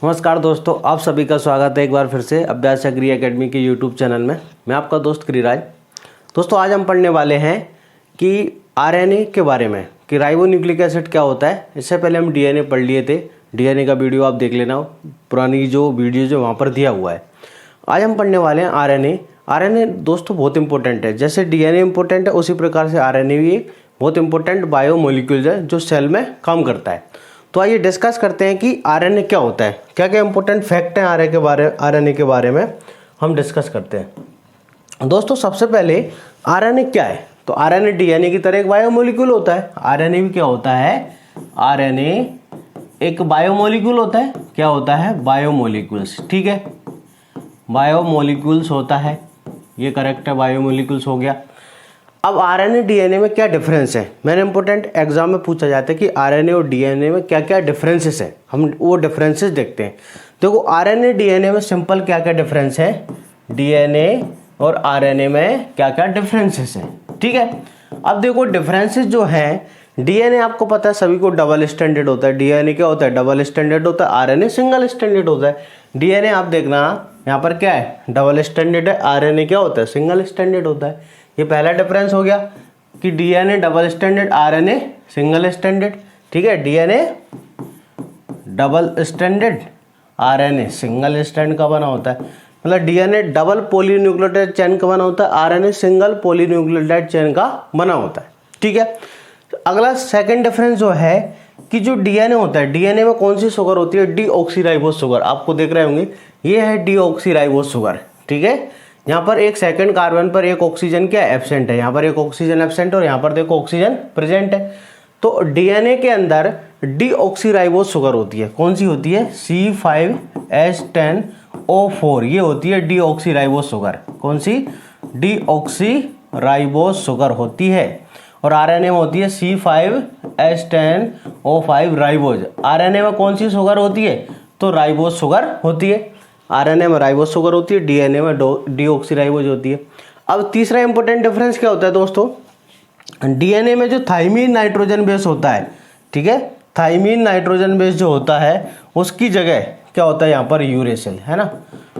नमस्कार दोस्तों, आप सभी का स्वागत है एक बार फिर से अभ्यास एग्री एकेडमी के यूट्यूब चैनल में। मैं आपका दोस्त क्रिराज। दोस्तों, आज हम पढ़ने वाले हैं कि आरएनए के बारे में कि राइबोन्यूक्लिक एसिड क्या होता है। इससे पहले हम डीएनए पढ़ लिए थे। डीएनए का वीडियो आप देख लेना, पुरानी जो वीडियो जो वहाँ पर दिया हुआ है। आज हम पढ़ने वाले हैं आरएनए। आरएनए दोस्तों बहुत इंपॉर्टेंट है। जैसे डीएनए इंपॉर्टेंट है उसी प्रकार से आरएनए भी एक बहुत इंपॉर्टेंट बायोमोलिक्यूल है जो सेल में काम करता है। तो आइए डिस्कस करते हैं कि आरएनए क्या होता है, क्या क्या इंपॉर्टेंट फैक्ट हैं आरएनए के बारे में हम डिस्कस करते हैं। दोस्तों, सबसे पहले आरएनए क्या है? तो आरएनए डीएनए की तरह एक बायोमोलिक्यूल होता है। आरएनए भी क्या होता है? आरएनए एक बायोमोलिक्यूल होता है। क्या होता है? बायोमोलिक्यूल्स। ठीक है, बायोमोलिक्यूल्स होता है, ये करेक्ट है, बायोमोलिक्यूल्स हो गया। अब आरएनए डीएनए में क्या डिफरेंस है? मैंने इंपॉर्टेंट एग्जाम में पूछा जाता है कि आरएनए और डीएनए में क्या क्या डिफरेंसेस है। हम वो डिफरेंसेस देखते हैं। देखो, आरएनए डीएनए में सिंपल क्या क्या डिफरेंस है, डीएनए और आरएनए में क्या क्या डिफरेंसेस हैं। ठीक है, अब देखो डिफरेंसेस जो हैं, डीएनए आपको पता है सभी को डबल स्टैंडर्ड होता है। डीएनए क्या होता है? डबल स्टैंडर्ड होता है। आरएनए सिंगल स्टैंडर्ड होता है। डीएनए आप देखना यहाँ पर क्या है? डबल स्टैंडर्ड है। आरएनए क्या होता है? सिंगल स्टैंडर्ड होता है। ये पहला डिफरेंस हो गया कि DNA double standard, RNA single standard. ठीक है, DNA double standard, RNA single stand का बना होता है। मतलब डीएनए डबल पॉलीन्यूक्लियोटाइड चेन का बना होता है, आरएनए सिंगल पॉलीन्यूक्लियोटाइड चेन का बना होता है। ठीक है, अगला सेकंड डिफरेंस जो है कि जो डीएनए होता है, डीएनए में कौन सी शुगर होती है? Deoxyribose sugar. आपको देख रहे होंगे, ये है डीऑक्सीराइबोस शुगर। ठीक है, यहाँ पर एक सेकंड कार्बन पर एक ऑक्सीजन क्या एब्सेंट है, यहाँ पर एक ऑक्सीजन एब्सेंट और यहाँ पर देखो ऑक्सीजन प्रेजेंट है। तो डीएनए के अंदर डीऑक्सीराइबोस शुगर होती है। कौन सी होती है? C5H10O4, ये होती है डीऑक्सीराइबोस शुगर। कौन सी? डीऑक्सीराइबोस शुगर होती है। और आरएनए में होती है C5H10O5 राइबोज। आरएनए में कौन सी शुगर होती है? तो राइबोज शुगर होती है। आरएनए में राइबोज शुगर होती है, डीएनए में डीऑक्सीराइबोज होती है। अब तीसरा इंपॉर्टेंट डिफरेंस क्या होता है दोस्तों? डीएनए में जो थाइमीन नाइट्रोजन बेस होता है, ठीक है, थाइमीन नाइट्रोजन बेस जो होता है उसकी जगह क्या होता है? यहाँ पर यूरेसिल, है ना,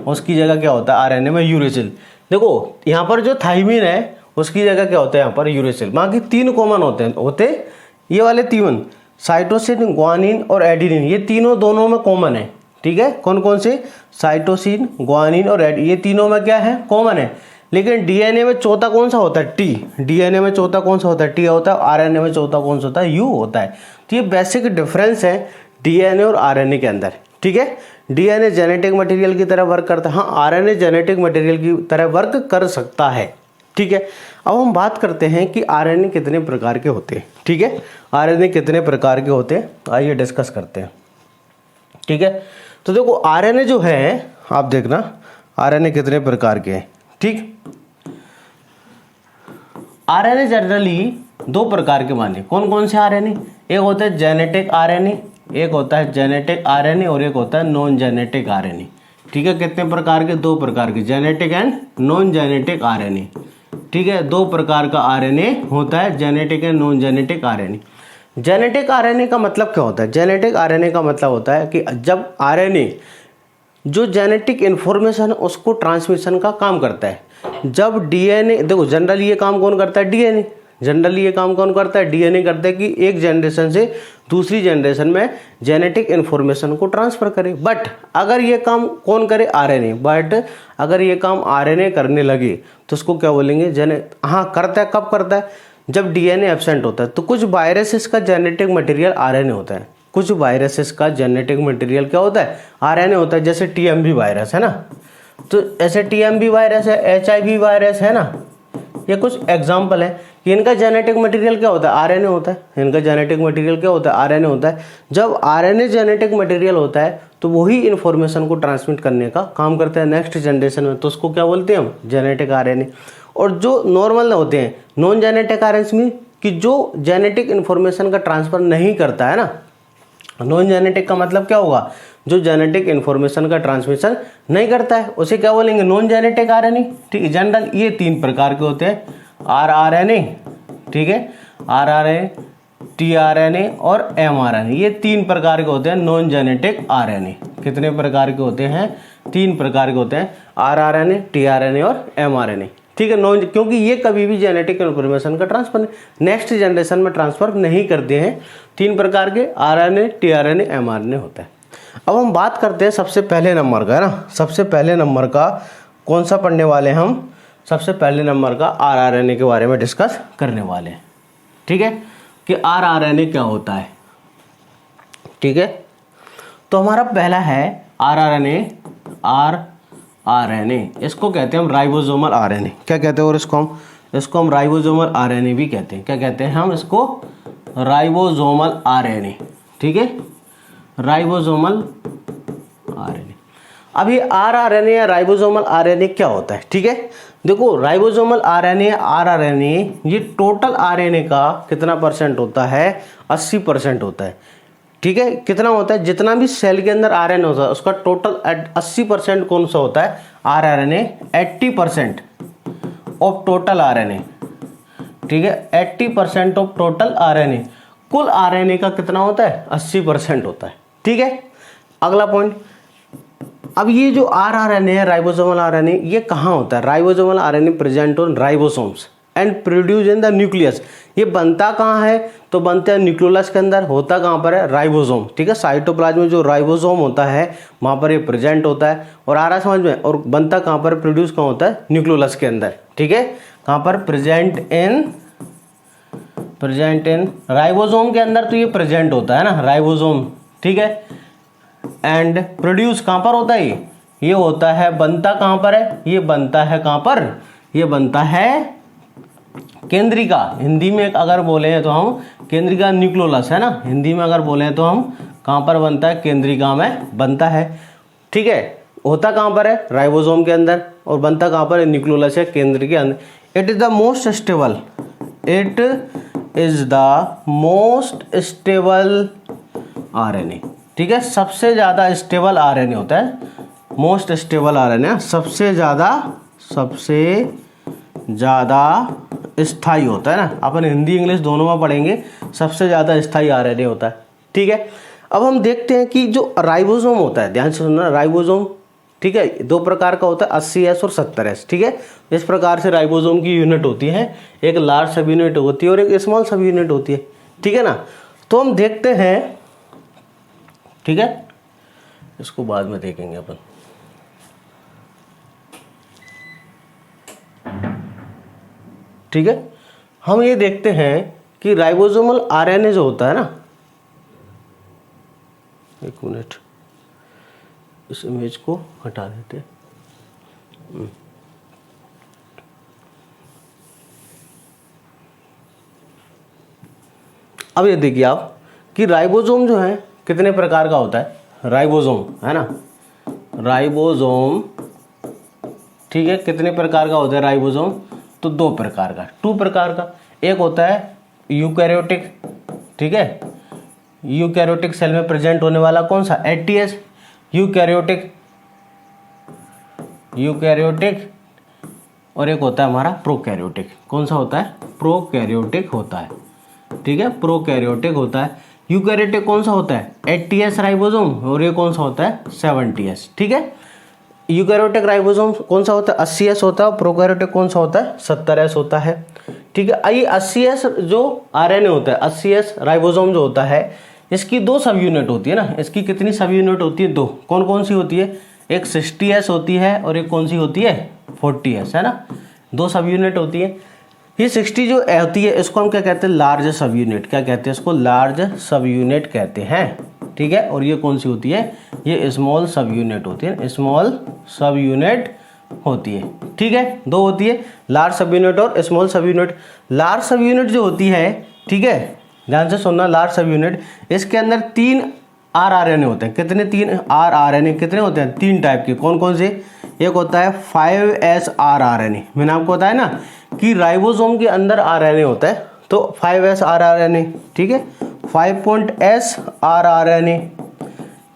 उसकी जगह क्या होता है? आरएनए में यूरेसिल। देखो यहाँ पर जो थाइमीन है उसकी जगह क्या होता है? यहाँ पर यूरेसिल। बाकी तीन कॉमन होते ये वाले तीन, साइटोसिन, ग्वानिन और एडेनिन, ये तीनों दोनों में कॉमन है। ठीक है, कौन कौन से? साइटोसिन, ग्वानिन और एडेनिन, ये तीनों में क्या है? कॉमन है। लेकिन डीएनए में चौथा कौन सा होता है? टी। डीएनए में चौथा कौन सा होता है? टी होता है। आरएनए में चौथा कौन सा होता है? यू होता है। तो ये बेसिक डिफरेंस है डीएनए और आरएनए के अंदर। ठीक है, डीएनए जेनेटिक मटेरियल की तरह वर्क करता है, हाँ, आरएनए जेनेटिक मटेरियल की तरह वर्क कर सकता है। ठीक है, अब हम बात करते हैं कि आरएनए कितने प्रकार के होते हैं। ठीक है, आरएनए कितने प्रकार के होते हैं, तो आइए डिस्कस करते हैं। ठीक है, तो देखो आरएनए जो है, आप देखना आरएनए कितने प्रकार के हैं। ठीक, आरएनए जनरली दो प्रकार के माने। कौन कौन से आरएनए? एक होता है जेनेटिक आरएनए, एक होता है जेनेटिक आरएनए और एक होता है नॉन जेनेटिक आरएनए। ठीक है, कितने प्रकार के? दो प्रकार के, genetic and non genetic RNA. ठीक है, दो प्रकार का आरएनए होता है, genetic and non genetic RNA. Genetic RNA का मतलब क्या होता है? जेनेटिक आरएनए का मतलब होता है कि जब आरएनए जो जेनेटिक इन्फॉर्मेशन उसको ट्रांसमिशन का काम करता है। जब डीएनए, देखो जनरली ये काम कौन करता है? डीएनए। जनरली ये काम कौन करता है? डीएनए करता है कि एक जनरेशन से दूसरी जनरेशन में जेनेटिक इन्फॉर्मेशन को ट्रांसफर करे। बट अगर ये काम कौन करे? आरएनए। बट अगर ये काम आरएनए करने लगे तो उसको क्या बोलेंगे? हाँ, करता है। कब करता है? जब डीएनए एब्सेंट होता है। तो कुछ वायरसेस का जेनेटिक मटेरियल आरएनए होता है, कुछ वायरसेस का जेनेटिक मटेरियल क्या होता है? आरएनए होता है। जैसे टीएमवी वायरस है ना, तो ऐसे टीएमवी वायरस है, एचआईवी वायरस है ना, ये कुछ एग्जाम्पल है कि इनका जेनेटिक मटेरियल क्या होता है? आरएनए होता है। इनका जेनेटिक मटेरियल क्या होता है? आरएनए होता है। जब आरएनए जेनेटिक मटेरियल होता है तो वही इन्फॉर्मेशन को ट्रांसमिट करने का काम करता है नेक्स्ट जनरेशन में, तो उसको क्या बोलते हैं हम? Genetic RNA. और जो नॉर्मल होते हैं नॉन जेनेटिक आरएनए में, कि जो जेनेटिक इन्फॉर्मेशन का ट्रांसफर नहीं करता है ना। नॉन जेनेटिक का मतलब क्या होगा? जो जेनेटिक इन्फॉर्मेशन का ट्रांसमिशन नहीं करता है, उसे क्या बोलेंगे? Non genetic RNA. ठीक है, जनरल ये तीन प्रकार के होते हैं, आरआरएनए, ठीक है, आरआरएनए, टीआरएनए और एमआरएनए, ये 3 प्रकार के होते हैं नॉन जेनेटिक आरएनए। कितने प्रकार के होते हैं? 3 प्रकार के होते हैं, आरआरएनए, टीआरएनए और एमआरएनए। ठीक है, नॉन, क्योंकि ये कभी भी जेनेटिक इन्फॉर्मेशन का ट्रांसफर नेक्स्ट जनरेशन में ट्रांसफर नहीं करते हैं। 3 प्रकार के आरएनए, टीआरएनए, एमआरएनए होता है। अब हम बात करते हैं सबसे पहले नंबर का, है ना। सबसे पहले नंबर का कौन सा पढ़ने वाले हैं हम? सबसे पहले नंबर का आरआरएनए के बारे में डिस्कस करने वाले हैं। ठीक है, कि आरआरएनए क्या होता है। ठीक है, तो हमारा पहला है आरआरएनए। आरआरएनए इसको कहते हैं हम राइबोसोमल आरएनए। क्या कहते हैं? और इसको हम राइबोसोमल आरएनए भी कहते हैं। क्या कहते हैं हम इसको? Ribosomal RNA. ठीक है, राइबोसोमल आरएनए। अब ये आरआरएनए या राइबोसोमल आरएनए क्या होता है? ठीक है, देखो राइबोसोमल आरएनए, आरआरएनए, ये टोटल आरएनए का कितना परसेंट होता है? 80% होता है। ठीक है, कितना होता है? जितना भी सेल के अंदर आरएनए होता है उसका टोटल 80% कौन सा होता है? आरआरएनए। 80% of total RNA. ठीक है, 80% ऑफ टोटल आरएनए। कुल आरएनए का कितना होता है? 80% होता है। ठीक है, अगला पॉइंट। अब ये जो आरआरएनए है, राइबोसोमल आरएनए, ये कहाँ होता है? Ribosomal RNA present on ribosomes and produce in the nucleus. ये बनता कहाँ है? तो बनता है न्यूक्लियोलस के अंदर। होता कहाँ पर है? राइबोसोम। ठीक है, साइटोप्लाज्म में जो राइबोसोम होता है वहाँ पर ये प्रेजेंट होता है। और आ रहा समझ में? और बनता कहाँ पर? प्रोड्यूस कहाँ होता है? न्यूक्लियोलस के अंदर। ठीक है, कहाँ पर? प्रेजेंट इन राइबोसोम के अंदर तो ये प्रेजेंट होता है ना, राइबोसोम। ठीक है, एंड प्रोड्यूस कहाँ पर होता है? ये होता है, बनता कहाँ पर है? ये बनता है कहाँ पर? ये बनता है केंद्रिका। हिंदी में अगर बोले हैं तो हम केंद्रिका न्यूक्लियोलस, है ना। हिंदी में अगर बोले हैं तो हम कहाँ पर बनता है? केंद्रिका में बनता है। ठीक है, होता कहाँ पर है? राइबोसोम के अंदर। और बनता कहाँ पर है? न्यूक्लियोलस या केंद्र के अंदर। It is the most stable, it is the most stable RNA. ठीक है, सबसे ज़्यादा स्टेबल आरएनए होता है, मोस्ट स्टेबल आरएनए, सबसे ज़्यादा स्थायी होता है ना। अपन हिंदी इंग्लिश दोनों में पढ़ेंगे, सबसे ज़्यादा स्थायी आरएनए होता है। ठीक है, अब हम देखते हैं कि जो राइबोसोम होता है, ध्यान से सुनना, राइबोसोम, ठीक है, 2 प्रकार का होता है, 80S और 70S। ठीक है, इस प्रकार से राइबोसोम की यूनिट होती है, एक लार्ज सब यूनिट होती है और एक स्मॉल सब यूनिट होती है। ठीक है ना, तो हम देखते हैं। ठीक है, इसको बाद में देखेंगे अपन। ठीक है, हम ये देखते हैं कि राइबोसोमल आरएनए जो होता है ना, एक मिनट, इस इमेज को हटा देते हैं। अब ये देखिए आप कि राइबोसोम जो है कितने प्रकार का होता है? राइबोसोम, है ना, राइबोसोम। ठीक है, कितने प्रकार का होता है राइबोसोम? तो 2 प्रकार का, 2 प्रकार का। एक होता है यूकैरियोटिक। ठीक है, यूकैरियोटिक सेल में प्रेजेंट होने वाला कौन सा? ATS, eukaryotic. और एक होता है हमारा प्रोकैरियोटिक। कौन सा होता है? प्रोकैरियोटिक होता है। ठीक है, प्रोकैरियोटिक होता है। यूकैरियोटिक कौन सा होता है? 80S ribosome. और ये कौन सा होता है? 70S। ठीक है, यूकैरियोटिक राइबोसोम कौन सा होता है? 80S होता है। प्रोकैरियोटिक कौन सा होता है? 70S होता है। ठीक है, ये 80S जो आरएनए होता है, 80S राइबोसोम जो होता है, इसकी 2 सब यूनिट होती है ना। इसकी कितनी सब यूनिट होती है? 2। कौन कौन सी होती है? एक 60S होती है और एक कौन सी होती है? 40S, है ना। 2 सब यूनिट होती है। ये 60 जो होती है इसको हम क्या कहते हैं? लार्ज सब यूनिट। क्या कहते हैं इसको? लार्ज सब यूनिट कहते हैं। ठीक है, और ये कौन सी होती है? ये स्मॉल सब यूनिट होती है, स्मॉल सब यूनिट होती है। ठीक है, 2 होती है, लार्ज सब यूनिट और स्मॉल सब यूनिट। लार्ज सब यूनिट जो होती है, ठीक है, ध्यान से सुनना, लार्ज सब यूनिट, इसके अंदर 3 आरआरएनए होते हैं। कितने? 3 आरआरएनए कितने होते हैं? 3 टाइप के। कौन कौन से? एक होता है 5S आरआरएनए। मैंने आपको बताया ना कि राइबोसोम के अंदर आरएनए होता है, तो 5S आरआरएनए। ठीक है, 5S आरआरएनए।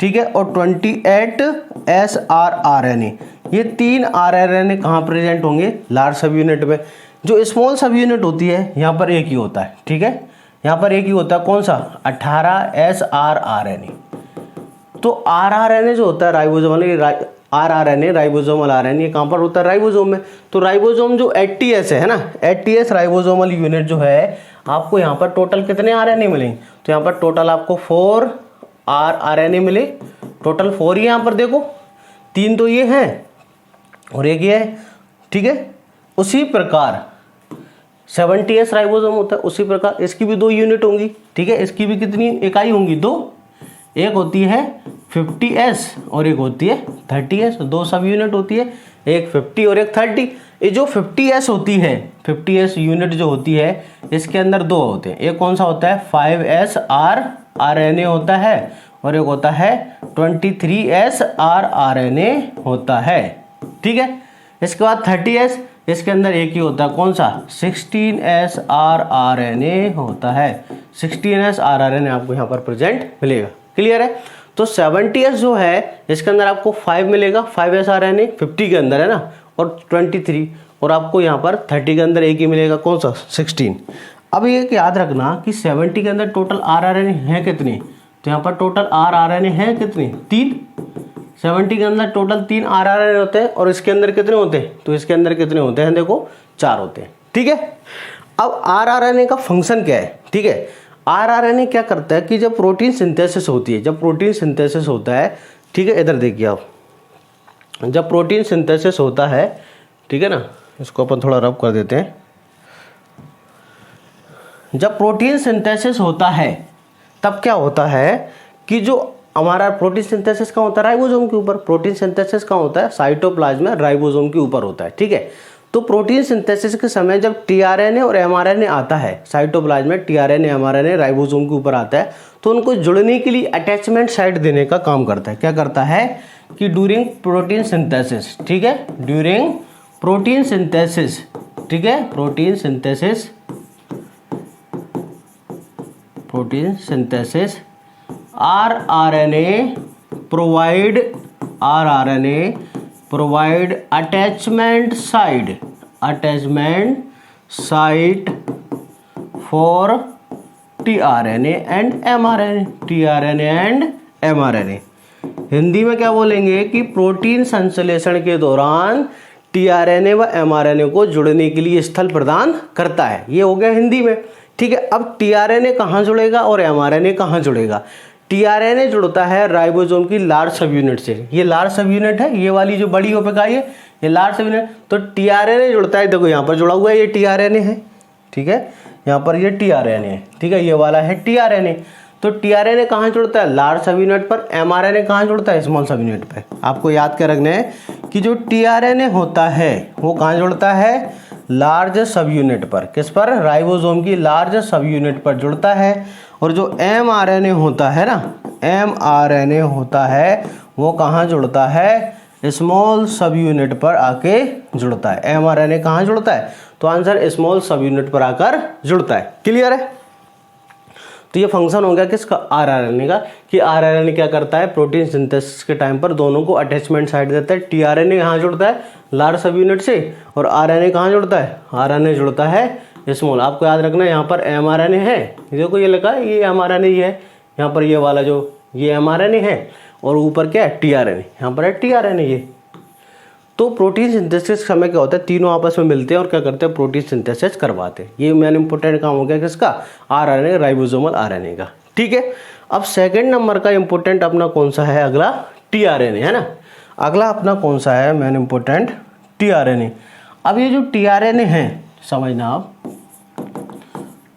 ठीक है, और 28S आरआरएनए। ये 3 आरआरएनए कहाँ प्रेजेंट होंगे? लार्ज सब यूनिट में। जो स्मॉल सब यूनिट होती है यहाँ पर एक ही होता है। ठीक है, यहाँ पर एक ही होता है कौन सा 18 srRNA। तो rRNA जो होता है राइबोसोमल rRNA राइबोसोमल RNA, ये कहाँ पर होता है राइबोसोम में। तो राइबोसोम जो 80S है ना, 80S राइबोसोमल यूनिट जो है, आपको यहाँ पर टोटल कितने RNA मिलेंगे, तो यहाँ पर टोटल आपको 4 rRNA मिले, टोटल 4 ही यहाँ पर देखो, 3 तो ये हैं और एक ये है, ठीक है। उसी प्रकार 70S राइबोसोम होता है, उसी प्रकार इसकी भी 2 यूनिट होंगी, ठीक है। इसकी भी कितनी इकाई होंगी, 2, एक होती है 50S और एक होती है 30S, 2 सब यूनिट होती है, एक 50 और एक 30। ये जो 50S होती है, 50S यूनिट जो होती है, इसके अंदर 2 होते हैं, एक कौन सा होता है 5S rRNA होता है और एक होता है 23S rRNA होता है, ठीक है। इसके बाद 30S, इसके अंदर एक ही होता है कौन सा 16S rRNA होता है, 16S rRNA आपको यहाँ पर प्रेजेंट मिलेगा, क्लियर है। तो 70S जो है इसके अंदर आपको 5 मिलेगा, 5S RNA 50 के अंदर है ना, और 23, और आपको यहाँ पर 30 के अंदर एक ही मिलेगा कौन सा 16। अब ये याद रखना कि 70 के अंदर टोटल rRNA है कितनी, तो यहाँ पर टोटल rRNA है कितनी 3, 70 के अंदर टोटल 3 rRNA होते हैं, और इसके अंदर कितने होते हैं, तो इसके अंदर कितने होते हैं देखो 4 होते हैं, ठीक है। अब rRNA का फंक्शन क्या है, ठीक है। rRNA क्या करता है कि जब प्रोटीन सिंथेसिस होती है, जब प्रोटीन सिंथेसिस होता है, ठीक है, इधर देखिए आप, जब प्रोटीन सिंथेसिस होता है, ठीक है ना, इसको अपन थोड़ा रब कर देते हैं। जब प्रोटीन सिंथेसिस होता है तब क्या होता है कि जो हमारा प्रोटीन सिंथेसिस का होता है राइबोसोम के ऊपर, प्रोटीन सिंथेसिस का होता है साइटोप्लाज्म राइबोसोम के ऊपर होता है, ठीक है। तो प्रोटीन सिंथेसिस के समय जब टीआरएनए और एमआरएनए आता है साइटोप्लाज्म में, टीआरएनए एमआरएनए राइबोसोम के ऊपर आता है, तो उनको जुड़ने के लिए अटैचमेंट साइट देने का काम करता है। क्या करता है कि ड्यूरिंग प्रोटीन सिंथेसिस, ठीक है, ड्यूरिंग प्रोटीन सिंथेसिस, ठीक है, protein synthesis rRNA provide attachment site for tRNA and mRNA। Hindi में क्या बोलेंगे कि प्रोटीन संश्लेषण के दौरान टीआरएनए व एमआरएनए को जुड़ने के लिए स्थल प्रदान करता है। ये हो गया हिंदी में, ठीक है। अब टीआरएनए कहाँ जुड़ेगा और एमआरएनए कहाँ जुड़ेगा। टीआरएनए जुड़ता है राइबोसोम की लार्ज सब यूनिट से, ये लार्ज सब यूनिट है, ये वाली जो बड़ी इकाई है ये लार्ज सब यूनिट। तो टीआरएनए जुड़ता है, देखो यहाँ पर जुड़ा हुआ है, ये टीआरएनए है, ठीक है, यहाँ पर ये टीआरएनए है, ठीक है, ये वाला है टीआरएनए। तो टीआरएनए कहाँ जुड़ता है लार्ज सब यूनिट पर, एमआरएनए कहाँ जुड़ता है स्मॉल सब यूनिट पर। आपको याद कर रखना है कि जो टीआरएनए होता है वो कहाँ जुड़ता है लार्ज सब यूनिट पर, किस पर, राइबोसोम की लार्ज सब यूनिट पर जुड़ता है। और जो एमआरएनए होता है ना, एमआरएनए होता है वो कहाँ जुड़ता है स्मॉल सब यूनिट पर आके जुड़ता है। एमआरएनए कहाँ जुड़ता है, तो आंसर स्मॉल सब यूनिट पर आकर जुड़ता है, क्लियर है। तो ये फंक्शन हो गया किसका आरआरएनए का, कि आरआरएनए क्या करता है प्रोटीन सिंथेसिस के टाइम पर दोनों को अटैचमेंट साइट देता है। टीआरएनए कहाँ जुड़ता है लार्ज सब यूनिट से, और आरएनए कहाँ जुड़ता है, आरएनए जुड़ता है स्मॉल। आपको याद रखना है यहाँ पर एमआरएनए है, देखो ये लिखा है ये एमआरएनए ही है, यहाँ पर ये वाला जो ये एमआरएनए है, और ऊपर क्या है टीआरएनए, यहाँ पर है टीआरएनए ये। तो प्रोटीन सिंथेसिस समय क्या होता है, तीनों आपस में मिलते हैं और क्या करते हैं प्रोटीन सिंथेसिस करवाते हैं। ये मेन इंपॉर्टेंट काम हो गया किसका आरआरएनए राइबोसोमल आरएनए का, ठीक है। अब सेकंड नंबर का इंपॉर्टेंट अपना कौन सा है अगला, टीआरएनए है ना। अगला अपना कौन सा है मेन इंपॉर्टेंट टीआरएनए। अब ये जो टीआरएनए है समझना आप,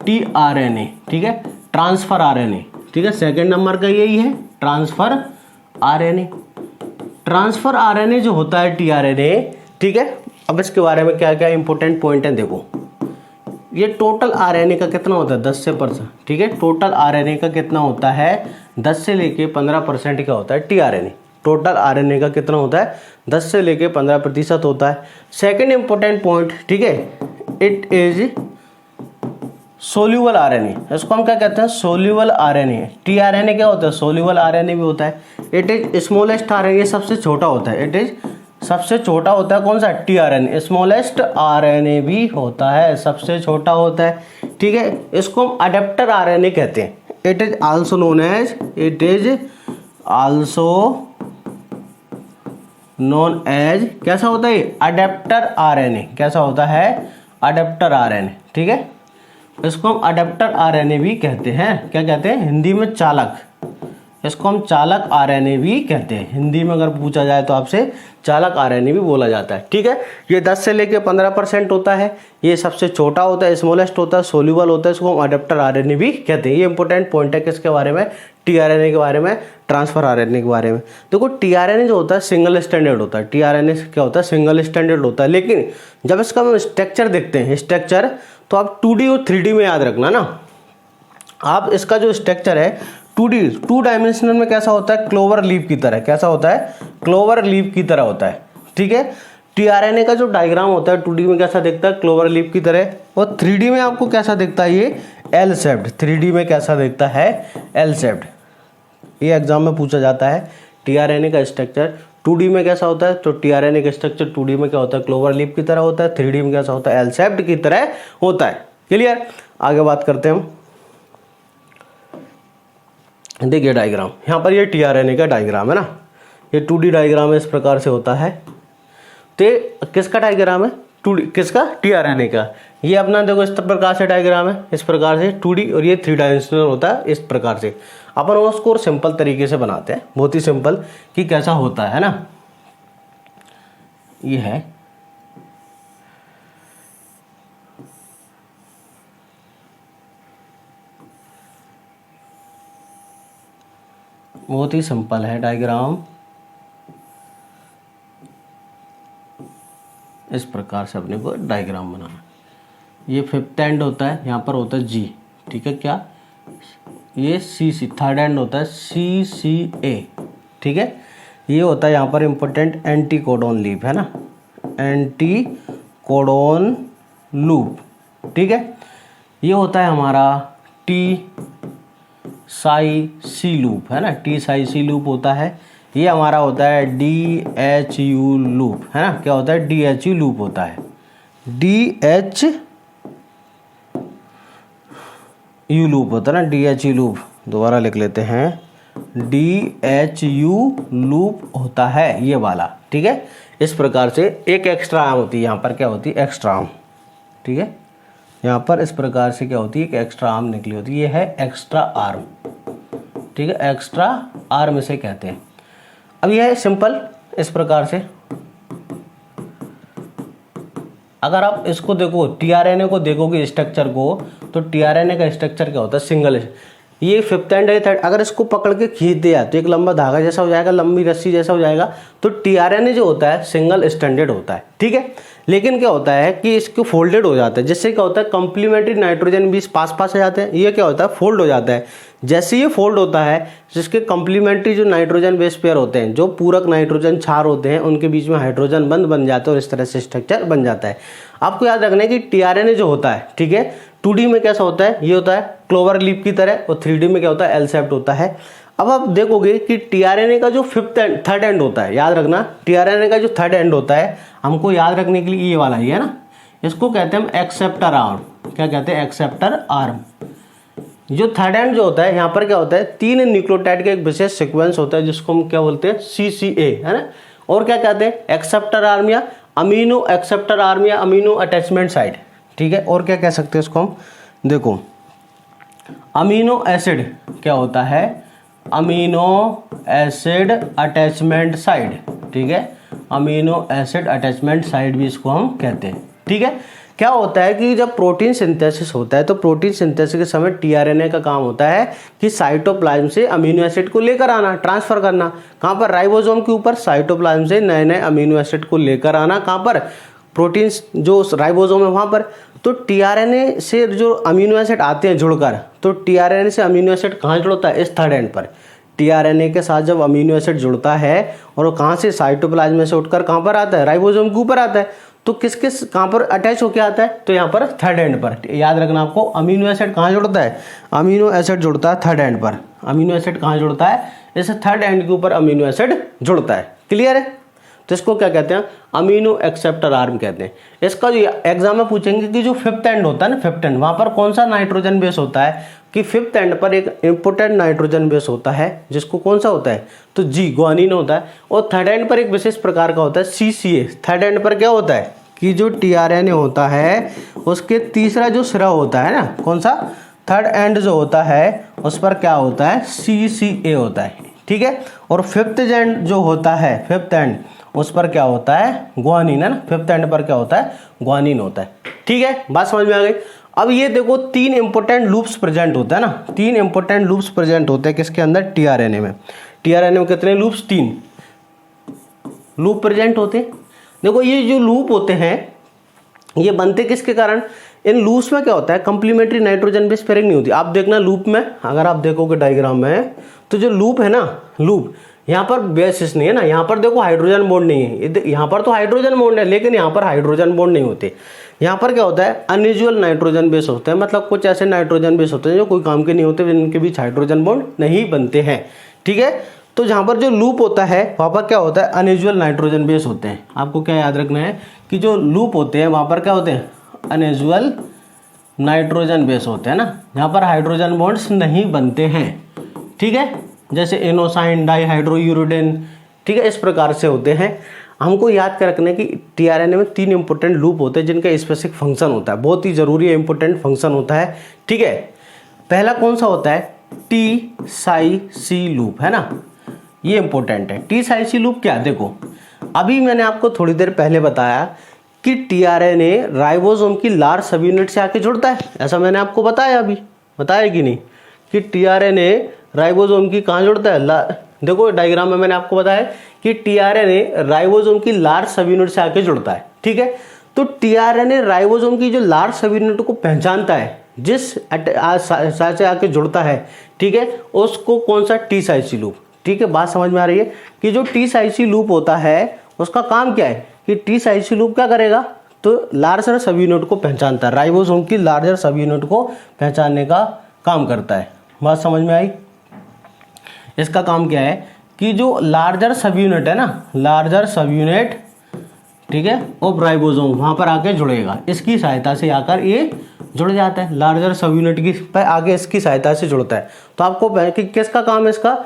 टीआरएनए, ठीक है, ट्रांसफर आरएनए, ठीक है, सेकंड नंबर का यही है ट्रांसफर आरएनए। ट्रांसफर आरएनए जो होता है टीआरएनए, ठीक है। अब इसके बारे में क्या क्या इंपॉर्टेंट पॉइंट है देखो, ये टोटल आरएनए का कितना होता है 10 से %, ठीक है, टोटल आरएनए का कितना होता है 10 से लेके 15% का होता है टीआरएनए। टोटल आरएनए का कितना होता है 10 से लेके 15% होता है। सेकंड इंपॉर्टेंट पॉइंट, ठीक है, इट इज सोल्यूबल आरएनए, इसको हम क्या कहते हैं सोल्यूबल आरएनए। टीआरएनए क्या होता है सोल्यूबल आरएनए भी होता है। इट इज स्मॉलेस्ट आरएनए, सबसे छोटा होता है, इट इज सबसे छोटा होता है कौन सा, टीआरएनए, स्मॉलेस्ट आरएनए भी होता है, सबसे छोटा होता है, ठीक है। इसको हम अडेप्टर आरएनए कहते हैं। It is also known as, it is also known as, कैसा होता है, अडेप्टर आरएनए, कैसा होता है, अडेप्टर आरएनए, ठीक है। इसको हम अडेप्टर आरएनए भी कहते हैं। क्या कहते हैं हिंदी में, चालक। इसको हम चालक आरएनए भी कहते हैं। हिंदी में अगर पूछा जाए तो आपसे चालक आरएनए भी बोला जाता है, ठीक है। ये 10 से लेके 15% होता है, ये सबसे छोटा होता है, स्मॉलेस्ट होता है, सोल्यूबल होता है, इसको हम अडेप्टर आरएनए भी कहते हैं। ये इंपॉर्टेंट पॉइंट है किसके बारे में, टीआरएनए के बारे में, ट्रांसफर आरएनए के बारे में। देखो टीआरएनए जो होता है सिंगल स्टैंडर्ड होता है, टीआरएनए क्या होता है, सिंगल स्टैंडर्ड होता है। लेकिन जब इसका हम स्ट्रक्चर देखते हैं, स्ट्रक्चर, तो आप 2D और 3D में याद रखना ना। आप इसका जो स्ट्रक्चर है 2D, 2 डायमेंशनल में कैसा होता है, क्लोवर लीफ की तरह, कैसा होता है, क्लोवर लीफ की तरह होता है, ठीक है। टीआरएनए का जो डायग्राम होता है 2D में कैसा दिखता है, क्लोवर लीफ की तरह। और 3D में आपको कैसा दिखता है, ये एल शेप्ड, 3D में कैसा दिखता है, एल शेप्ड। ये एग्जाम में पूछा जाता है टीआरएनए का स्ट्रक्चर 2D में कैसा होता है, तो टीआरएनए का स्ट्रक्चर 2D में क्या होता है, क्लोवर लीफ की तरह होता है, 3D में कैसा होता है, एल शेप्ड की तरह होता है। क्लियर, आगे बात करते हैं हम। देखिए डायग्राम, यहाँ पर ये टीआरएनए का डायग्राम है ना, ये 2D डायग्राम है, इस प्रकार से होता है। तो किसका डायग्राम है, 2D, किसका, टीआरएनए का। ये अपना देखो इस प्रकार से डायग्राम है, इस प्रकार से 2D, और ये 3 डायमेंशनल होता है इस प्रकार से। अपन उसको सिंपल तरीके से बनाते हैं, बहुत ही सिंपल, कि कैसा होता है ना। ये है, बहुत ही सिंपल है डायग्राम, इस प्रकार से अपने को डायग्राम बनाना। ये 5th एंड होता है, यहाँ पर होता है जी, ठीक है। क्या, ये CC, 3rd एंड होता है CCA, ठीक है। ये होता है यहाँ पर इंपॉर्टेंट एंटी कोडोन लूप, है ना, एंटी कोडोन लूप, ठीक है। ये होता है हमारा टी साई सी लूप, है ना, टी साई सी लूप होता है। ये हमारा होता है DHU लूप, है ना, क्या होता है, DHU लूप होता है, DHU लूप होता है ना, DHU लूप, दोबारा लिख लेते हैं, DHU लूप होता है ये वाला, ठीक है। इस प्रकार से एक एक्स्ट्रा आर्म होती है, यहाँ पर क्या होती है, एक्स्ट्रा आर्म, ठीक है। यहाँ पर इस प्रकार से क्या होती है, एक एक्स्ट्रा आर्म निकली होती है, ये है एक्स्ट्रा आर्म, ठीक है, एक्स्ट्रा आर्म इसे कहते हैं। अब यह है सिंपल, इस प्रकार से। अगर आप इसको देखो, टीआरएनए को देखोगे स्ट्रक्चर को, तो टीआरएनए का स्ट्रक्चर क्या होता है, सिंगल, ये 5th एंड 8th, अगर इसको पकड़ के खींच दिया तो एक लंबा धागा जैसा हो जाएगा, लंबी रस्सी जैसा हो जाएगा। तो टीआरएनए जो होता है सिंगल स्टैंडर्ड होता है, ठीक है। लेकिन क्या होता है कि इसको फोल्डेड हो जाता है, जिससे क्या होता है कॉम्प्लीमेंट्री नाइट्रोजन भी पास पास आ जाते हैं। ये क्या होता है, फोल्ड हो जाता है। जैसे ये फोल्ड होता है, जिसके कॉम्प्लीमेंट्री जो नाइट्रोजन बेस पेयर होते हैं, जो पूरक नाइट्रोजन क्षार होते हैं, उनके बीच में हाइड्रोजन बंध बन जाते हैं और इस तरह से स्ट्रक्चर बन जाता है। आपको याद रखना है कि टीआरएनए जो होता है, ठीक है, 2D में कैसा होता है, ये होता है क्लोवर लीफ की तरह, और 3D में क्या होता है, एल शेप्ड होता है। अब आप देखोगे कि टीआरएनए का जो 3rd एंड होता है, याद रखना, टीआरएनए का जो 3rd एंड होता है, हमको याद रखने के लिए ये वाला ही है ना, इसको कहते हैं हम एक्सेप्टर आर्म। क्या कहते हैं, एक्सेप्टर आर्म। जो 3rd एंड जो होता है, यहाँ पर क्या होता है, 3 न्यूक्लियोटाइड का एक विशेष सीक्वेंस होता है, जिसको हम क्या बोलते हैं, CCA, है ना। और क्या कहते हैं, एक्सेप्टर आर्म या अमीनो एक्सेप्टर आर्म या अमीनो अटैचमेंट साइड, ठीक है। और क्या कह सकते हैं इसको हम, देखो अमीनो एसिड क्या होता है, अमीनो एसिड अटैचमेंट साइड, ठीक है, अमीनो एसिड अटैचमेंट साइड भी इसको हम कहते हैं, ठीक है। क्या होता है कि जब प्रोटीन सिंथेसिस होता है, तो प्रोटीन सिंथेसिस के समय टीआरएनए का काम होता है कि साइटोप्लाज्म से अमीनो एसिड को लेकर आना, ट्रांसफर करना, कहाँ पर, राइबोसोम के ऊपर, साइटोप्लाज्म से नए नए अमीनो एसिड को लेकर आना, कहाँ पर, प्रोटीन जो राइबोसोम है वहाँ पर। तो टीआरएनए से जो अमीनो एसिड आते हैं जुड़कर, तो टीआरएनए से अमीनो एसिड कहाँ जुड़ता है, इस 3rd एंड पर। टीआरएनए के साथ जब अमीनो एसिड जुड़ता है और वो कहाँ से, साइटोप्लाज्म से उठकर कहाँ पर आता है, राइबोसोम के ऊपर आता है। तो किस किस कहाँ पर अटैच होकर आता है, तो यहाँ पर 3rd एंड पर। याद रखना आपको, अमीनो एसिड कहाँ जुड़ता है, अमीनो एसिड जुड़ता है 3rd एंड पर। अमीनो एसिड कहाँ जुड़ता है, इस 3rd एंड के ऊपर अमीनो एसिड जुड़ता है। क्लियर है। तो इसको क्या कहते हैं, अमीनो एक्सेप्टर आर्म कहते हैं। इसका जो एग्जाम में पूछेंगे कि जो फिफ्थ एंड होता है ना, फिफ्थ एंड, वहां पर कौन सा नाइट्रोजन बेस होता है, कि फिफ्थ एंड पर एक इंपोर्टेंट नाइट्रोजन बेस होता है जिसको कौन सा होता है, तो जी ग्वानिन होता है। और थर्ड एंड पर एक विशेष प्रकार का होता है CCA। थर्ड एंड पर क्या होता है कि जो tRNA होता है उसके तीसरा जो सिरा होता है ना, कौन सा, थर्ड एंड जो होता है उस पर क्या होता है, CCA होता है, ठीक है। और फिफ्थ एंड जो होता है, फिफ्थ एंड, उस पर क्या होता है, ग्वानिन है ना, फिफ्थ एंड पर क्या होता है, ग्वानिन होता है, ठीक है। बात समझ में आ गई। अब ये देखो 3 इंपॉर्टेंट लूप्स प्रेजेंट होता है ना, 3 इंपॉर्टेंट लूप्स प्रेजेंट होते हैं किसके अंदर, tRNA में। tRNA में कितने लूप्स, 3 लूप प्रेजेंट होते हैं। देखो ये जो लूप होते हैं ये बनते किसके कारण, इन लूप्स में क्या होता है, कंप्लीमेंट्री नाइट्रोजन बेस पेयरिंग नहीं होती। आप देखना लूप में, अगर आप देखोगे डायग्राम में, तो जो लूप है ना, लूप, यहाँ पर बेसिस नहीं है ना, यहाँ पर देखो हाइड्रोजन बॉन्ड नहीं है, यहाँ पर तो हाइड्रोजन बॉन्ड है लेकिन यहाँ पर हाइड्रोजन बॉन्ड नहीं होते। यहाँ पर क्या होता है, अनयूजुअल नाइट्रोजन बेस होते हैं, मतलब कुछ ऐसे नाइट्रोजन बेस होते हैं जो कोई काम के नहीं होते, जिनके बीच हाइड्रोजन बॉन्ड नहीं बनते हैं, ठीक है। तो जहाँ पर जो लूप होता है वहाँ पर क्या होता है, अनयूजुअल नाइट्रोजन बेस होते हैं। आपको क्या याद रखना है कि जो लूप होते हैं वहाँ पर क्या होते हैं, अनयूजुअल नाइट्रोजन बेस होते हैं ना, जहाँ पर हाइड्रोजन बॉन्ड्स नहीं बनते हैं, ठीक है, जैसे इनोसाइन, डाईहाइड्रोयूरिडेन, ठीक है, इस प्रकार से होते हैं। हमको याद कर रखना है कि tRNA में 3 इंपॉर्टेंट लूप होते हैं जिनका स्पेसिफिक फंक्शन होता है, बहुत ही जरूरी है, इंपॉर्टेंट फंक्शन होता है, ठीक है। पहला कौन सा होता है, T-Sci-C लूप, है ना, ये इंपॉर्टेंट है। T-Sci-C लूप क्या, देखो अभी मैंने आपको थोड़ी देर पहले बताया कि tRNA राइबोसोम की लार्ज सब यूनिट से आके जुड़ता है, ऐसा मैंने आपको बताया, अभी बताया कि नहीं, कि tRNA राइबोसोम की कहाँ जुड़ता है, देखो डायग्राम में मैंने आपको बताया कि tRNA राइबोसोम की लार्ज सब यूनिट से आके जुड़ता है, ठीक है। तो tRNA राइबोसोम की जो लार्ज सब यूनिट को पहचानता है, जिस साइड से आके जुड़ता है, ठीक है, उसको कौन सा, T-Sci-C लूप, ठीक है। बात समझ में आ रही है कि जो T-Sci-C लूप होता है उसका काम क्या है, कि T-Sci-C लूप क्या करेगा, तो लार्जर सब यूनिट को पहचानता है, राइबोसोम की लार्जर सब यूनिट को पहचानने का काम करता है। बात समझ में आई। इसका काम क्या है कि जो लार्जर सब यूनिट है ना, लार्जर सब यूनिट, ठीक है, ऑफ राइबोसोम वहां पर आके जुड़ेगा, इसकी सहायता से आकर ये जुड़ जाता है, लार्जर सब यूनिट की पर आगे इसकी सहायता से जुड़ता है। तो आपको कि किसका काम है इसका,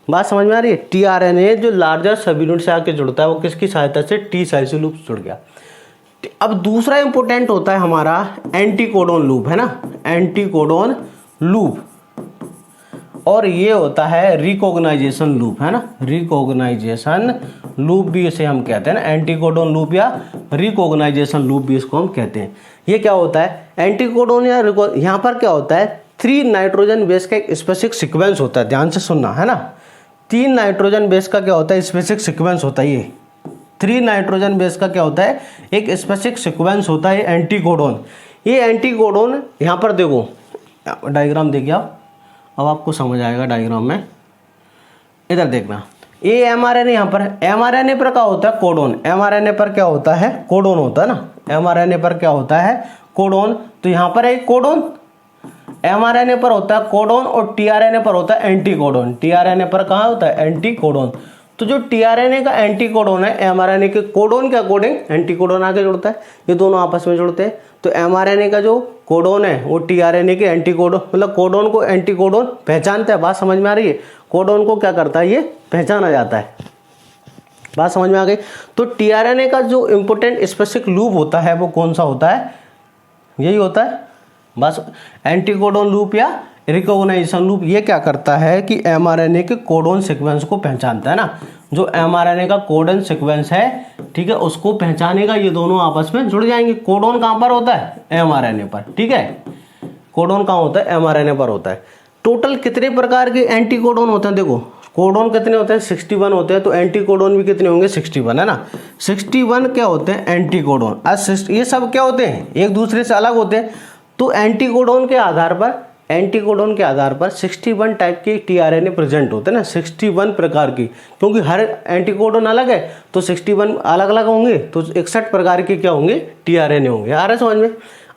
बात समझ में आ रही है। tRNA जो लार्जर सब यूनिट से आके जुड़ता है वो किसकी सहायता से, T-Sci-C लूप जुड़ गया। अब दूसरा इंपॉर्टेंट होता है हमारा एंटीकोडोन लूप, है ना, एंटीकोडोन लूप, और ये होता है रिकॉग्नाइजेशन लूप, है ना, रिकॉग्नाइजेशन लूप भी इसे हम कहते हैं ना, एंटीकोडोन लूप या रिकॉग्नाइजेशन लूप भी इसको हम कहते हैं। ये क्या होता है, एंटीकोडोन या यहाँ पर क्या होता है, 3 नाइट्रोजन बेस का एक स्पेसिफिक सीक्वेंस होता है, ध्यान से सुनना, है ना, 3 नाइट्रोजन बेस का क्या होता है, स्पेसिफिक सीक्वेंस होता है। ये 3 नाइट्रोजन बेस का क्या होता है, एक स्पेसिफिक सीक्वेंस होता है एंटीकोडोन। ये एंटीकोडोन यहाँ पर देखो डायग्राम देखिए आप, अब आपको समझ आएगा डायग्राम में, इधर देखना, ये mRNA यहाँ पर है, mRNA पर क्या होता है, कोडोन, mRNA पर क्या होता है, कोडोन होता है ना, mRNA पर क्या होता है, कोडोन। तो यहाँ पर है कोडोन, mRNA पर होता है कोडोन, और tRNA पर होता है एंटीकोडोन। tRNA पर कहाँ होता है, एंटीकोडोन। तो जो tRNA का एंटीकोडोन है, mRNA के कोडोन के अकॉर्डिंग एंटीकोडोन आगे जुड़ता है, ये दोनों आपस में जुड़ते हैं। तो mRNA का जो कोडोन है वो tRNA के एंटीकोडोन, मतलब कोडोन को एंटीकोडोन पहचानता है। बात समझ में आ रही है, कोडोन को क्या करता है, ये पहचाना जाता है। बात समझ में आ गई। तो tRNA का जो इंपॉर्टेंट स्पेसिफिक लूप होता है वो कौन सा होता है, यही होता है बस, एंटीकोडोन लूप या रिकॉग्नाइजेशन लूप। ये क्या करता है कि mRNA के कोडोन सीक्वेंस को पहचानता है ना, जो mRNA का कोडोन सीक्वेंस है, ठीक है, उसको पहचानेगा, ये दोनों आपस में जुड़ जाएंगे। कोडोन कहाँ पर होता है, mRNA पर, ठीक है, कोडोन कहाँ होता है, mRNA पर होता है। टोटल कितने प्रकार के एंटीकोडोन होते हैं, देखो कोडोन कितने होते हैं, 61 होते हैं, तो एंटीकोडोन भी कितने होंगे, 61, है ना, 61 क्या होते हैं एंटीकोडोन। ये सब क्या होते हैं, एक दूसरे से अलग होते हैं। तो एंटीकोडोन के आधार पर 61 टाइप के tRNA प्रेजेंट होते हैं ना, 61 प्रकार की, क्योंकि हर एंटीकोडोन अलग है तो 61 अलग अलग होंगे, तो 61 प्रकार के क्या होंगे, tRNA होंगे। आ रहा है समझ में।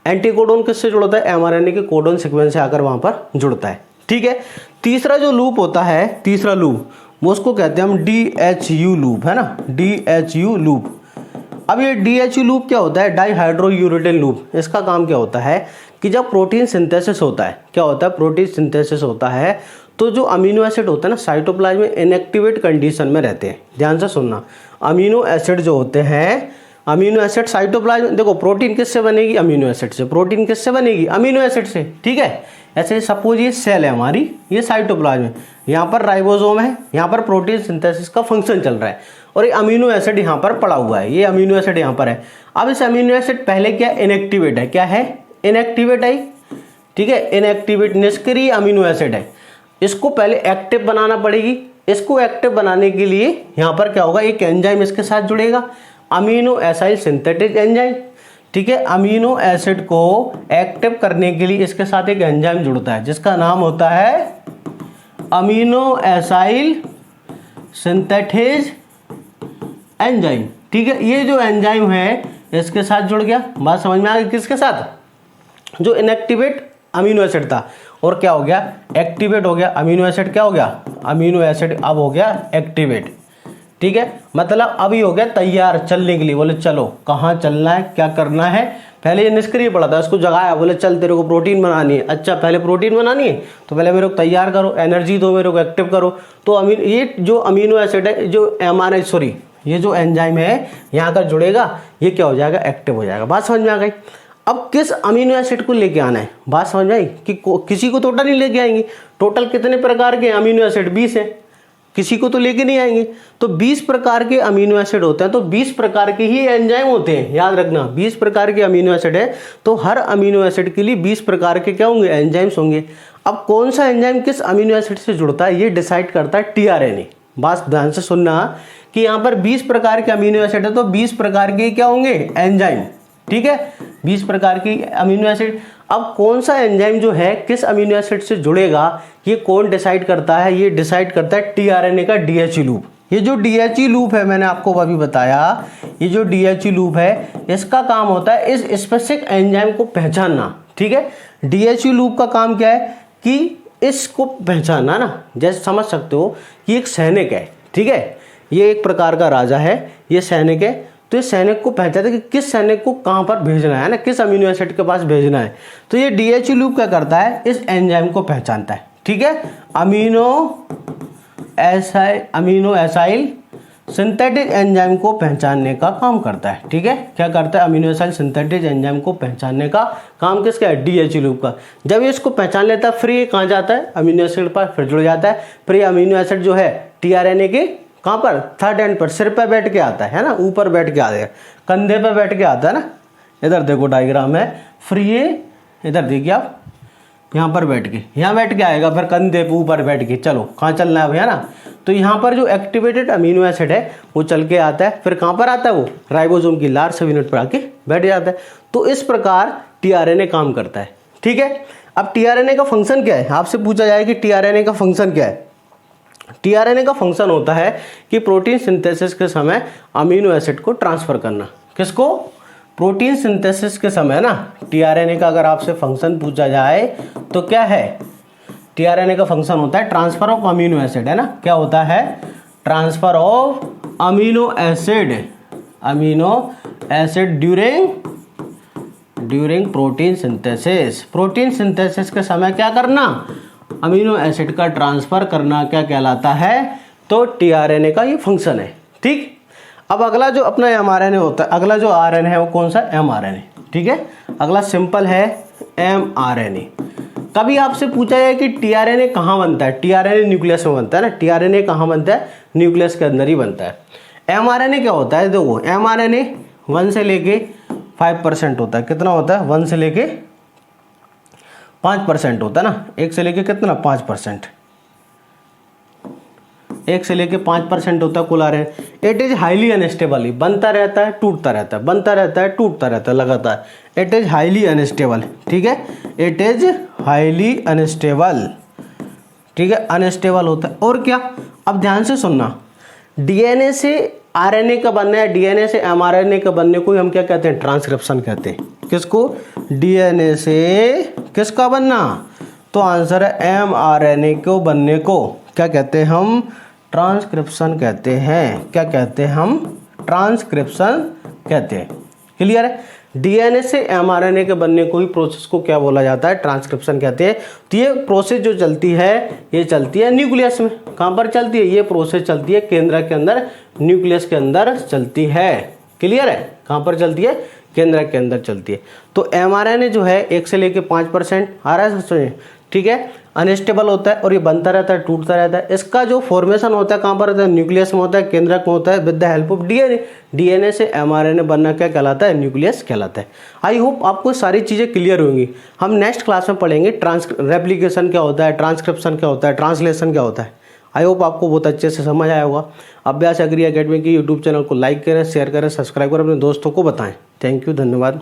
एंटीकोडोन किससे जुड़ता है, mRNA के कोडोन सीक्वेंस से आकर वहां पर जुड़ता है, ठीक है। तीसरा जो लूप होता है, तीसरा लूप वो उसको कहते हैं हम DHU लूप, है ना, DHU लूप। अब ये DHU लूप क्या होता है, डाइहाइड्रोयूरेटिल लूप। इसका काम क्या होता है कि जब प्रोटीन सिंथेसिस होता है, क्या होता है, प्रोटीन सिंथेसिस होता है, तो जो अमीनो एसिड होता है ना साइटोप्लाज्म में इनएक्टिवेट कंडीशन में रहते हैं। ध्यान से सुनना, अमीनो एसिड जो होते हैं, अमीनो एसिड साइटोप्लाज्म, देखो प्रोटीन किससे बनेगी, अमीनो एसिड से। प्रोटीन किससे बनेगी, अमीनो एसिड से, ठीक है। ऐसे सपोज ये सेल है हमारी, ये साइटोप्लाज्म है, यहाँ पर राइबोसोम है, यहाँ पर प्रोटीन सिंथेसिस का फंक्शन चल रहा है, और ये अमीनो एसिड यहाँ पर पड़ा हुआ है, ये अमीनो एसिड यहाँ पर है। अब इस अमीनो एसिड पहले क्या इनएक्टिवेट है, क्या है, इनएक्टिवेट है, ठीक है, इनएक्टिवेट निष्क्रिय अमीनो एसिड है। इसको पहले एक्टिव बनाना पड़ेगी। इसको एक्टिव बनाने के लिए यहाँ पर क्या होगा, एक एंजाइम इसके साथ जुड़ेगा, अमीनो एसाइल सिंथेटिक एंजाइम, ठीक है। अमीनो एसिड को एक्टिव करने के लिए इसके साथ एक एंजाइम जुड़ता है जिसका नाम होता है अमीनो एसाइल सिंथेटेज एंजाइम, ठीक है। ये जो एंजाइम है इसके साथ जुड़ गया, बात समझ में आ गई, किसके साथ, जो इनएक्टिवेट अमीनो एसिड था, और क्या हो गया, एक्टिवेट हो गया। अमीनो एसिड क्या हो गया, अमीनो एसिड अब हो गया एक्टिवेट, ठीक है। मतलब अभी हो गया तैयार चलने के लिए। बोले चलो कहाँ चलना है, क्या करना है। पहले ये निष्क्रिय पड़ा था, उसको जगाया, बोले चल तेरे को प्रोटीन बनानी है। अच्छा पहले प्रोटीन बनानी है तो पहले मेरे को तैयार करो, एनर्जी दो, मेरे को एक्टिव करो। तो ये जो अमीनो एसिड है, जो ये जो एंजाइम है यहाँ का जुड़ेगा, ये क्या हो जाएगा, एक्टिव हो जाएगा। बात समझ में आ गई। अब किस अमीनो एसिड को लेके आना है, बात समझ में आई कि किसी को टोटल नहीं लेके आएंगे। टोटल कितने प्रकार के अमीनो एसिड, 20 है, किसी को तो लेके नहीं आएंगे। तो 20 प्रकार के अमीनो एसिड होते हैं, तो 20 प्रकार के ही एंजाइम होते हैं, याद रखना। 20 प्रकार के अमीनो एसिड है, तो हर अमीनो एसिड के लिए 20 प्रकार के क्या होंगे, एंजाइम्स होंगे। अब कौन सा एंजाइम किस अमीनो एसिड से जुड़ता है, ये डिसाइड करता है टीआरएनए। बात ध्यान से सुनना कि यहाँ पर 20 प्रकार के अमीनो एसिड है, तो 20 प्रकार के क्या होंगे, एंजाइम, ठीक है, 20 प्रकार की अमीनो एसिड। अब कौन सा एंजाइम जो है किस अमीनो एसिड से जुड़ेगा, ये कौन डिसाइड करता है, ये डिसाइड करता है टीआरएनए का DHE लूप। ये जो DHE लूप है, मैंने आपको अभी बताया, ये जो DHE लूप है, इसका काम होता है इस स्पेसिफिक एंजाइम को पहचानना, ठीक है। DHE लूप का काम क्या है कि इसको पहचानना ना, जैसे समझ सकते हो कि एक सैनिक है, ठीक है, ये एक प्रकार का राजा है, ये सैनिक है, तो ये सैनिक को पहचानता है कि किस सैनिक को कहाँ पर भेजना है ना, किस अमीनो एसिड के पास भेजना है। तो ये DHE लूप क्या करता है, इस एंजाइम को पहचानता है, ठीक है। अमीनो एसाइल सिंथेटिक एंजाइम को पहचानने का काम करता है, ठीक है। क्या करता है, अमीनो एसाइल सिंथेटिक एंजाइम को पहचानने का काम किसका है, DHE लूप का। जब ये इसको पहचान लेता है, फिर ये कहाँ जाता है, अमीनो एसिड के पास फिर जुड़ जाता है। फिर ये अमीनो एसिड जो है टीआरएनए के कहाँ पर, थर्ड एंड पर, सिर पर बैठ के आता है ना, ऊपर बैठ के आता है, कंधे पर बैठ के आता है ना। इधर देखो डायग्राम है, फिर ये इधर देखिए आप, यहाँ पर बैठ के, यहाँ बैठ के आएगा, फिर कंधे पे ऊपर बैठ के, चलो कहाँ चलना है भैया ना। तो यहाँ पर जो एक्टिवेटेड अमीनो एसिड है वो चल के आता है, फिर कहाँ पर आता है, वो राइबोसोम की लार्ज सब यूनिट पर आके बैठ जाता है। तो इस प्रकार टीआरएनए काम करता है, ठीक है। अब टीआरएनए का फंक्शन क्या है, आपसे पूछा जाए कि टीआरएनए का फंक्शन क्या है। टीआरएनए का फंक्शन होता है कि प्रोटीन सिंथेसिस के समय अमीनो एसिड को ट्रांसफर करना। किसको, प्रोटीन सिंथेसिस के समय ना, टीआरएनए का अगर आपसे फंक्शन पूछा जाए तो क्या है, टीआरएनए का फंक्शन होता है ट्रांसफर ऑफ अमीनो एसिड, है ना। क्या होता है, transfer of amino acid during protein synthesis. Protein synthesis के समय क्या करना, अमीनो एसिड का ट्रांसफर करना, क्या कहलाता है, तो टीआरएनए का ये फंक्शन है, ठीक। अब अगला जो अपना एमआरएनए होता है, अगला जो आरएनए है वो कौन सा, एमआरएनए, ठीक है। अगला सिंपल है एमआरएनए। कभी आपसे पूछा जाए कि टीआरएनए कहाँ बनता है, टीआरएनए न्यूक्लियस में बनता है ना, टीआरएनए कहाँ बनता है, न्यूक्लियस के अंदर ही बनता है। एमआरएनए क्या होता है, देखो एमआरएनए 1 से लेके 5% होता है। कितना होता है, 1 से लेके 5% होता है ना, 1 से लेके कितना, 5%, 1 से लेके 5% होता है कुल RNA. It is highly unstable, बनता रहता है टूटता रहता है, बनता रहता है टूटता रहता है लगातार। इट इज हाईली अनस्टेबल, ठीक है, इट इज हाईली अनस्टेबल, ठीक है, अनस्टेबल होता है। और क्या, अब ध्यान से सुनना, डीएनए से आरएनए का बनना है, डीएनए से एमआरएनए का बनने को हम क्या कहते हैं, ट्रांसक्रिप्शन कहते हैं। किसको, डीएनए से किसका बनना, तो आंसर है एमआरएनए को बनने को क्या कहते हैं हम, ट्रांसक्रिप्शन कहते हैं। क्या कहते हैं हम? ट्रांसक्रिप्शन कहते हैं। क्लियर है? डीएनए से एमआरएनए के बनने को ही प्रोसेस को क्या बोला जाता है? ट्रांसक्रिप्शन कहते हैं। तो ये प्रोसेस जो चलती है, ये चलती है न्यूक्लियस में। कहाँ पर चलती है? ये प्रोसेस चलती है केंद्र के अंदर, न्यूक्लियस के अंदर चलती है। क्लियर है? कहाँ पर चलती है? केंद्र के अंदर चलती है। तो एमआरएनए जो है 1 से लेके 5% आ रहा है समझ, ठीक है, अनस्टेबल होता है और ये बनता रहता है, टूटता रहता है। इसका जो फॉर्मेशन होता है कहाँ पर होता है? न्यूक्लियस में होता है, केंद्रक में होता है, with the help of DNA. DNA से एमआरएनए बनना क्या कहलाता है? न्यूक्लियस कहलाता है। आई होप आपको सारी चीज़ें क्लियर होंगी। हम नेक्स्ट क्लास में पढ़ेंगे रेप्लिकेशन क्या होता है, ट्रांसक्रिप्शन क्या होता है, ट्रांसलेशन क्या होता है। आई होप आपको बहुत अच्छे से समझ आया होगा। अभ्यास एग्री एकेडमी की यूट्यूब चैनल को लाइक करें, शेयर करें, सब्सक्राइब करें, अपने दोस्तों को बताएं। थैंक यू, धन्यवाद।